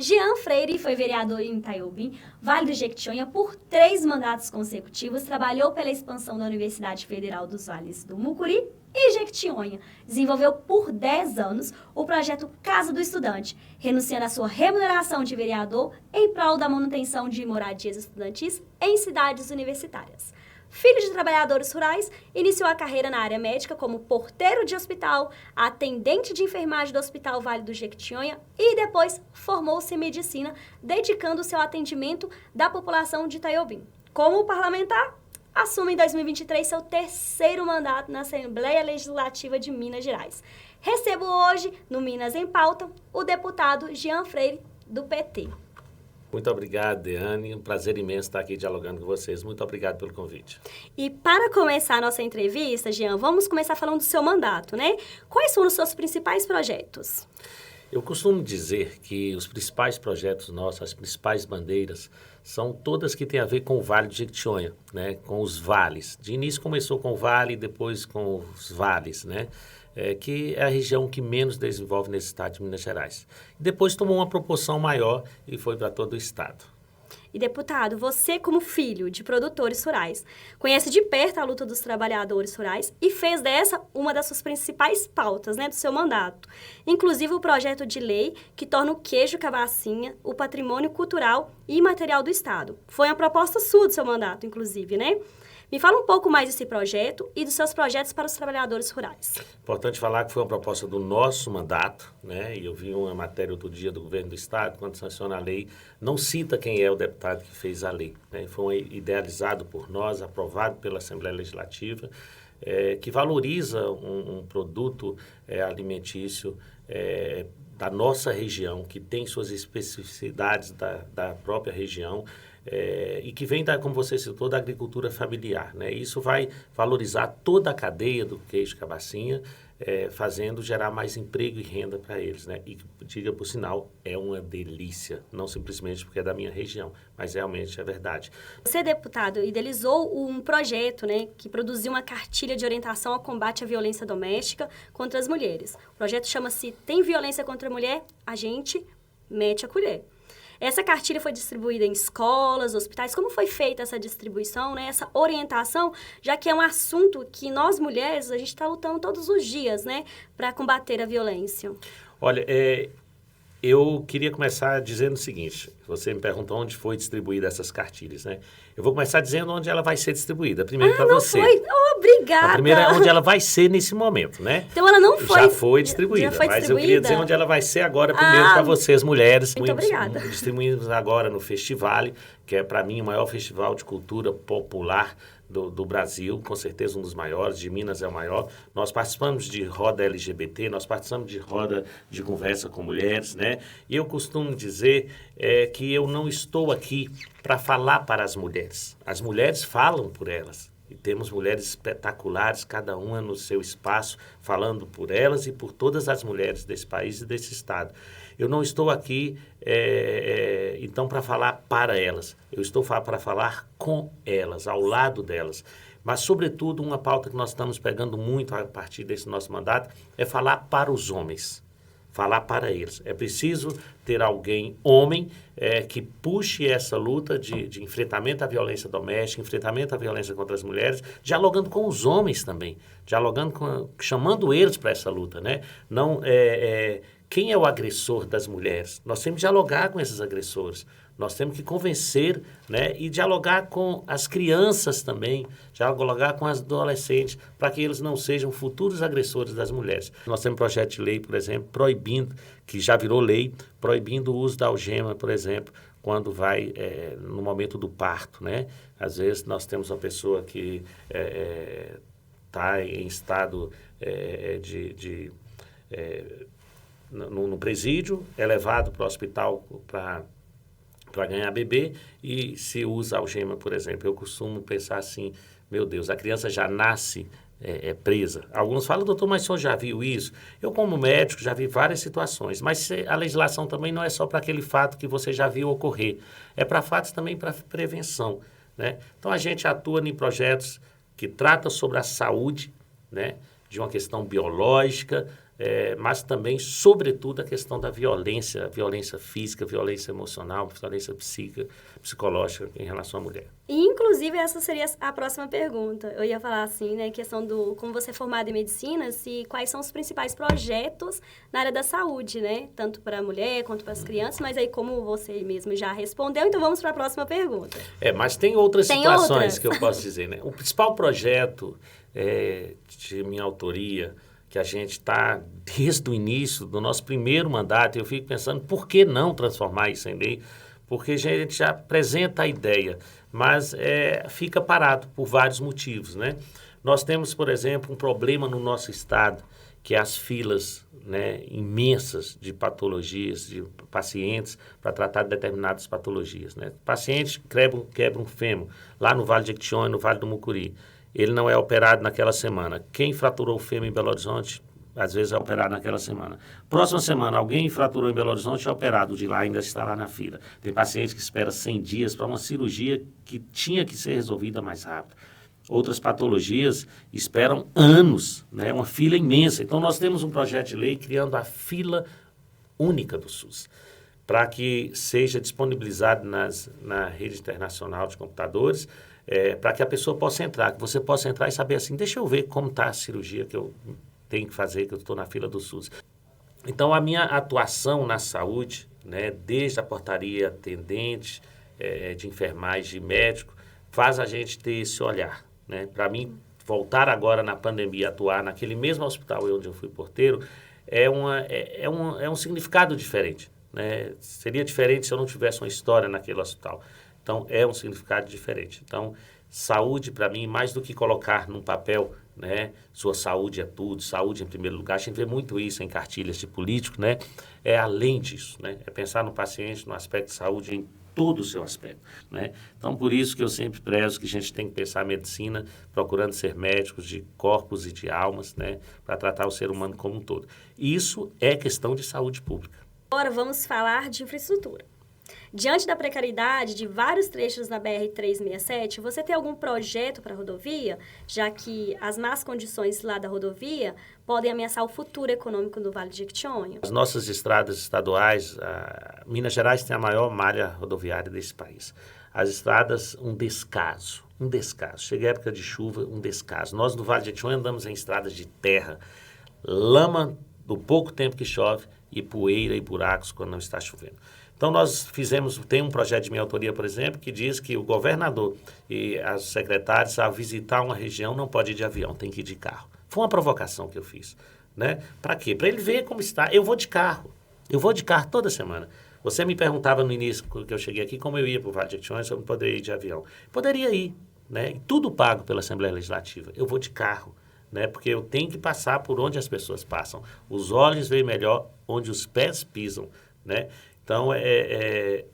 Jean Freire foi vereador em Itaiobim, Vale do Jequitinhonha, por 3 mandatos consecutivos. Trabalhou pela expansão da Universidade Federal dos Vales do Mucuri e Jequitinhonha. Desenvolveu por 10 anos o projeto Casa do Estudante, renunciando à sua remuneração de vereador em prol da manutenção de moradias estudantis em cidades universitárias. Filho de trabalhadores rurais, iniciou a carreira na área médica como porteiro de hospital, atendente de enfermagem do Hospital Vale do Jequitinhonha e depois formou-se em medicina, dedicando seu atendimento da população de Itaiobim. Como parlamentar, assume em 2023 seu 3º mandato na Assembleia Legislativa de Minas Gerais. Recebo hoje, no Minas em Pauta, o deputado Jean Freire, do PT. Muito obrigado, Deane. Um prazer imenso estar aqui dialogando com vocês. Muito obrigado pelo convite. E para começar a nossa entrevista, Jean, vamos começar falando do seu mandato, né? Quais foram os seus principais projetos? Eu costumo dizer que os principais projetos nossos, as principais bandeiras, são todas que têm a ver com o Vale de Jequitinhonha, né? Com os vales. De início começou com o vale, depois com os vales, né? Que é a região que menos desenvolve nesse estado de Minas Gerais. Depois tomou uma proporção maior e foi para todo o estado. E, deputado, você, como filho de produtores rurais, conhece de perto a luta dos trabalhadores rurais e fez dessa uma das suas principais pautas, né, do seu mandato. Inclusive o projeto de lei que torna o queijo cabacinha o patrimônio cultural e imaterial do estado. Foi uma proposta sua do seu mandato, inclusive, né? Me fala um pouco mais desse projeto e dos seus projetos para os trabalhadores rurais. Importante falar que foi uma proposta do nosso mandato, né? E eu vi uma matéria outro dia do governo do estado, quando sanciona a lei, não cita quem é o deputado que fez a lei, né? Foi idealizado por nós, aprovado pela Assembleia Legislativa, que valoriza um produto alimentício da nossa região, que tem suas especificidades da própria região, e que vem, como você citou, da agricultura familiar, né? Isso vai valorizar toda a cadeia do queijo cabacinha, fazendo gerar mais emprego e renda para eles, né? E, diga por sinal, é uma delícia, não simplesmente porque é da minha região, mas realmente é verdade. Você, deputado, idealizou um projeto, né, que produziu uma cartilha de orientação ao combate à violência doméstica contra as mulheres. O projeto chama-se Tem Violência contra a Mulher? A gente mete a colher. Essa cartilha foi distribuída em escolas, hospitais. Como foi feita essa distribuição, né? Essa orientação, já que é um assunto que nós mulheres, a gente está lutando todos os dias, né, para combater a violência? Olha, eu queria começar dizendo o seguinte, você me perguntou onde foi distribuída essas cartilhas, né? Eu vou começar dizendo onde ela vai ser distribuída, primeiro para você. Foi? Oh, obrigada! A primeira é onde ela vai ser nesse momento, né? Então ela não foi... Já foi distribuída, mas eu queria dizer onde ela vai ser agora, primeiro para vocês, mulheres. Muito obrigada. Distribuímos agora no Festival, que é para mim o maior festival de cultura popular do Brasil, com certeza um dos maiores, de Minas é o maior. Nós participamos de roda LGBT, nós participamos de roda de conversa com mulheres, né? E eu costumo dizer que eu não estou aqui para falar para as mulheres. As mulheres falam por elas. E temos mulheres espetaculares, cada uma no seu espaço, falando por elas e por todas as mulheres desse país e desse estado. Eu não estou aqui, então, para falar para elas. Eu estou para falar com elas, ao lado delas. Mas, sobretudo, uma pauta que nós estamos pegando muito a partir desse nosso mandato é falar para os homens. Falar para eles. É preciso ter alguém, homem, que puxe essa luta de enfrentamento à violência doméstica, enfrentamento à violência contra as mulheres, dialogando com os homens também, chamando eles para essa luta, né? Não, quem é o agressor das mulheres? Nós temos que dialogar com esses agressores. Nós temos que convencer, né, e dialogar com as crianças também, dialogar com as adolescentes, para que eles não sejam futuros agressores das mulheres. Nós temos um projeto de lei, por exemplo, proibindo, que já virou lei, proibindo o uso da algema, por exemplo, quando vai no momento do parto, né? Às vezes nós temos uma pessoa que está em estado no presídio, é levado para o hospital para ganhar bebê e se usa algema, por exemplo. Eu costumo pensar assim, meu Deus, a criança já nasce presa. Alguns falam, doutor, mas o senhor já viu isso? Eu, como médico, já vi várias situações, mas a legislação também não é só para aquele fato que você já viu ocorrer, é para fatos também para prevenção, né? Então, a gente atua em projetos que tratam sobre a saúde, né, de uma questão biológica, mas também, sobretudo, a questão da violência física, violência emocional, violência psicológica em relação à mulher. E, inclusive, essa seria a próxima pergunta. Eu ia falar assim, né, questão do como você é formado em medicina, quais são os principais projetos na área da saúde, né? Tanto para a mulher quanto para as crianças, mas aí como você mesmo já respondeu, então vamos para a próxima pergunta. Mas tem outras situações que eu posso dizer, né? O principal projeto de minha autoria, que a gente está desde o início do nosso primeiro mandato, eu fico pensando, por que não transformar isso em lei? Porque a gente já apresenta a ideia, mas fica parado por vários motivos, né? Nós temos, por exemplo, um problema no nosso estado, que é as filas, né, imensas de patologias, de pacientes para tratar de determinadas patologias, né? Paciente quebra um fêmur lá no Vale de Jequitinhonha, no Vale do Mucuri. Ele não é operado naquela semana. Quem fraturou o fêmur em Belo Horizonte, às vezes é operado naquela semana. Próxima semana, alguém fraturou em Belo Horizonte, é operado, de lá ainda está lá na fila. Tem paciente que espera 100 dias para uma cirurgia que tinha que ser resolvida mais rápido. Outras patologias esperam anos, né? Uma fila imensa. Então, nós temos um projeto de lei criando a fila única do SUS, para que seja disponibilizado na rede internacional de computadores, para que a pessoa possa entrar, que você possa entrar e saber assim, deixa eu ver como está a cirurgia que eu tenho que fazer, que eu estou na fila do SUS. Então, a minha atuação na saúde, né, desde a portaria atendente, de enfermagem, de médico, faz a gente ter esse olhar, né? Para mim, voltar agora na pandemia, atuar naquele mesmo hospital onde eu fui porteiro, é um significado diferente, né? Seria diferente se eu não tivesse uma história naquele hospital. Então, é um significado diferente. Então, saúde, para mim, mais do que colocar num papel, né, sua saúde é tudo, saúde em primeiro lugar, a gente vê muito isso em cartilhas de político, né? É além disso, né? É pensar no paciente, no aspecto de saúde em todo o seu aspecto, né? Então, por isso que eu sempre prezo que a gente tem que pensar a medicina procurando ser médicos de corpos e de almas, né, para tratar o ser humano como um todo. Isso é questão de saúde pública. Agora vamos falar de infraestrutura. Diante da precariedade de vários trechos na BR-367, você tem algum projeto para a rodovia, já que as más condições lá da rodovia podem ameaçar o futuro econômico do Vale de Jequitinhonha? As nossas estradas estaduais, Minas Gerais tem a maior malha rodoviária desse país. As estradas, um descaso. Chega a época de chuva, um descaso. Nós, no Vale de Jequitinhonha, andamos em estradas de terra, lama do pouco tempo que chove e poeira e buracos quando não está chovendo. Então, tem um projeto de minha autoria, por exemplo, que diz que o governador e as secretárias, ao visitar uma região, não pode ir de avião, tem que ir de carro. Foi uma provocação que eu fiz, né? Para quê? Para ele ver como está. Eu vou de carro toda semana. Você me perguntava no início, que eu cheguei aqui, como eu ia para o Vale de Jequitinhonha, se eu não poderia ir de avião. Poderia ir, né? E tudo pago pela Assembleia Legislativa. Eu vou de carro, né? Porque eu tenho que passar por onde as pessoas passam. Os olhos veem melhor onde os pés pisam, né? Então,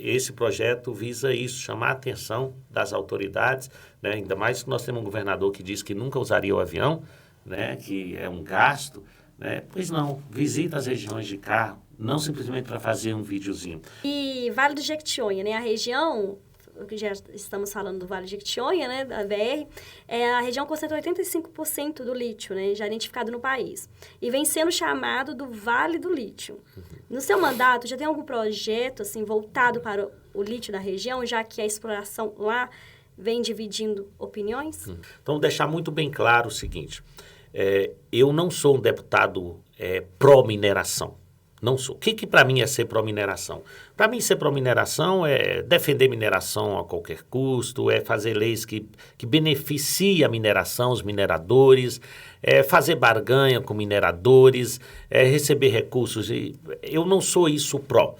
esse projeto visa isso, chamar a atenção das autoridades, né? Ainda mais que nós temos um governador que diz que nunca usaria o avião, né? Que é um gasto, né? Pois não, visita as regiões de carro, não simplesmente para fazer um videozinho. E Vale do Jequitinhonha, né? A região, que já estamos falando do Vale de Jequitinhonha, né? Da BR, a região concentra 85% do lítio, né? Já identificado no país. E vem sendo chamado do Vale do Lítio. No seu mandato, já tem algum projeto, assim, voltado para o lítio da região, já que a exploração lá vem dividindo opiniões? Então, deixar muito bem claro o seguinte, eu não sou um deputado pró-mineração. Não sou. O que para mim é ser pró-mineração? Para mim, ser pró-mineração é defender mineração a qualquer custo, é fazer leis que beneficiem a mineração, os mineradores, fazer barganha com mineradores, receber recursos. Eu não sou isso pró.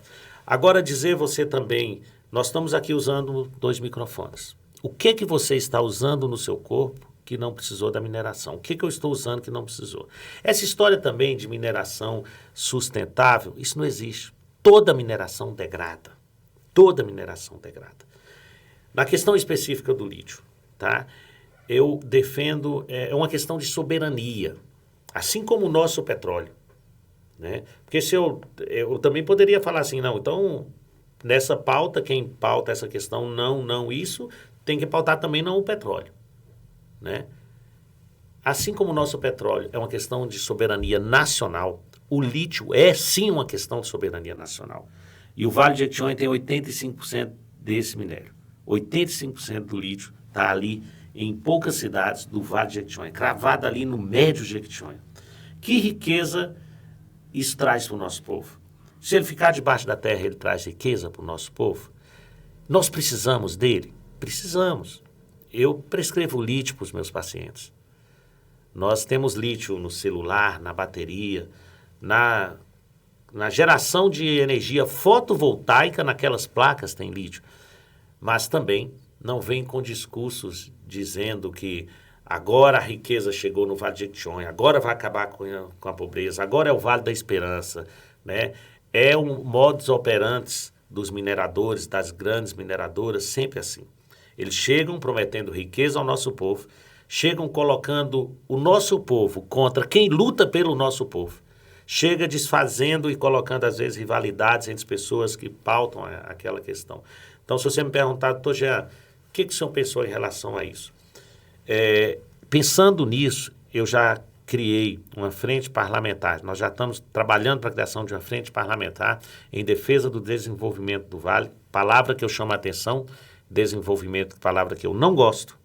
Agora, dizer você também, nós estamos aqui usando 2 microfones. O que você está usando no seu corpo que não precisou da mineração? O que eu estou usando que não precisou? Essa história também de mineração sustentável, isso não existe. Toda mineração degrada. Toda mineração degrada. Na questão específica do lítio, tá? Eu defendo, uma questão de soberania, assim como o nosso petróleo, né? Porque se eu também poderia falar assim, não, então, nessa pauta, quem pauta essa questão, não isso, tem que pautar também não o petróleo, né? Assim como o nosso petróleo é uma questão de soberania nacional, o lítio é sim uma questão de soberania nacional. E o Vale de Jequitinhonha tem 85% desse minério. 85% do lítio está ali em poucas cidades do Vale de Jequitinhonha, cravado ali no médio Jequitinhonha. Que riqueza isso traz para o nosso povo? Se ele ficar debaixo da terra, ele traz riqueza para o nosso povo? Nós precisamos dele? Precisamos. Eu prescrevo lítio para os meus pacientes. Nós temos lítio no celular, na bateria, na geração de energia fotovoltaica, naquelas placas tem lítio. Mas também não vem com discursos dizendo que agora a riqueza chegou no Vale de Jequitinhonha, agora vai acabar com a pobreza, agora é o Vale da Esperança, né? É um modus operandi dos mineradores, das grandes mineradoras, sempre assim. Eles chegam prometendo riqueza ao nosso povo, chegam colocando o nosso povo contra quem luta pelo nosso povo. Chega desfazendo e colocando, às vezes, rivalidades entre as pessoas que pautam aquela questão. Então, se você me perguntar, doutor Jean, o que o senhor pensou em relação a isso? Pensando nisso, eu já criei uma frente parlamentar. Nós já estamos trabalhando para a criação de uma frente parlamentar em defesa do desenvolvimento do Vale. Palavra que eu chamo a atenção, desenvolvimento, palavra que eu não gosto.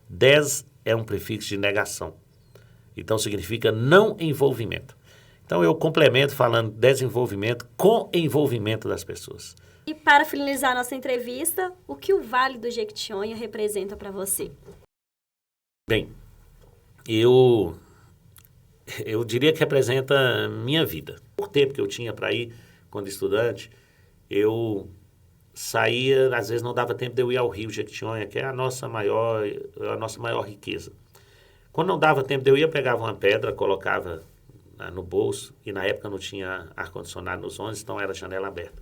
Des é um prefixo de negação. Então, significa não envolvimento. Então, eu complemento falando desenvolvimento com envolvimento das pessoas. E para finalizar nossa entrevista, o que o Vale do Jequitinhonha representa para você? Bem, eu diria que representa minha vida. Por tempo que eu tinha para ir quando estudante, eu saía, às vezes não dava tempo de eu ir ao Rio Jequitinhonha, que é a nossa maior riqueza. Quando não dava tempo de eu ir, eu pegava uma pedra, colocava no bolso, e na época não tinha ar-condicionado nos ônibus, então era janela aberta.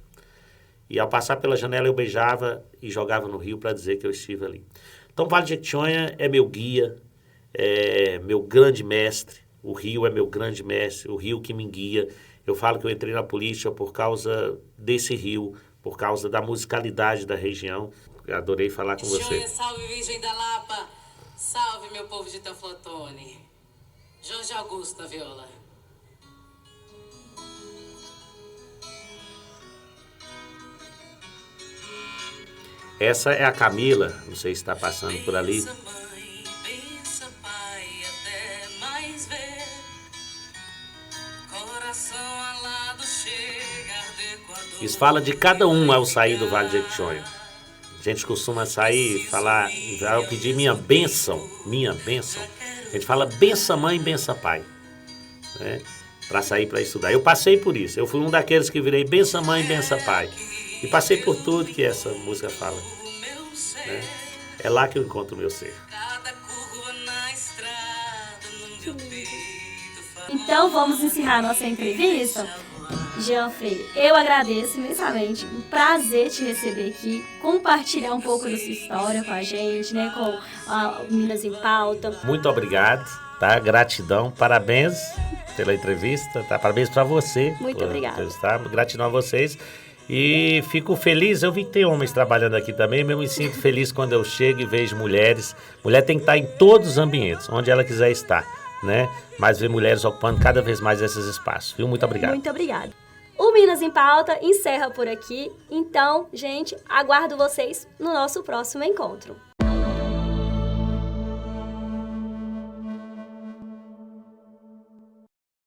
E ao passar pela janela eu beijava e jogava no rio para dizer que eu estive ali. Então o Vale de Jequitinhonha é meu guia, é meu grande mestre, o rio é meu grande mestre, o rio que me guia. Eu falo que eu entrei na política por causa desse rio, por causa da musicalidade da região. Eu adorei falar com você. Salve, Virgem da Lapa! Salve, meu povo de Teoflotone! Jorge Augusto da viola. Essa é a Camila, não sei se está passando por ali. Bença, mãe, bença, pai, até mais ver. Coração alado chega do Equador. Isso fala de cada um ao sair do Vale de Jequitinhonha. A gente costuma sair e falar, eu pedi minha bênção. A gente fala bença mãe, bença pai, né? Para sair para estudar. Eu passei por isso, eu fui um daqueles que virei bença mãe, bença pai. E passei por tudo que essa música fala, né? É lá que eu encontro o meu ser. Então vamos encerrar nossa entrevista. Jean Freire, eu agradeço imensamente. Um prazer te receber aqui, compartilhar um pouco da sua história com a gente, né? Com a Minas em Pauta. Muito obrigado, tá? Gratidão, parabéns pela entrevista, tá? Parabéns para você. Muito obrigada. Gratidão a vocês. E fico feliz, eu vi que tem homens trabalhando aqui também, mas eu me sinto feliz quando eu chego e vejo mulheres. Mulher tem que estar em todos os ambientes, onde ela quiser estar, né? Mas ver mulheres ocupando cada vez mais esses espaços, viu? Muito obrigado. Muito obrigada. O Minas em Pauta encerra por aqui. Então, gente, aguardo vocês no nosso próximo encontro.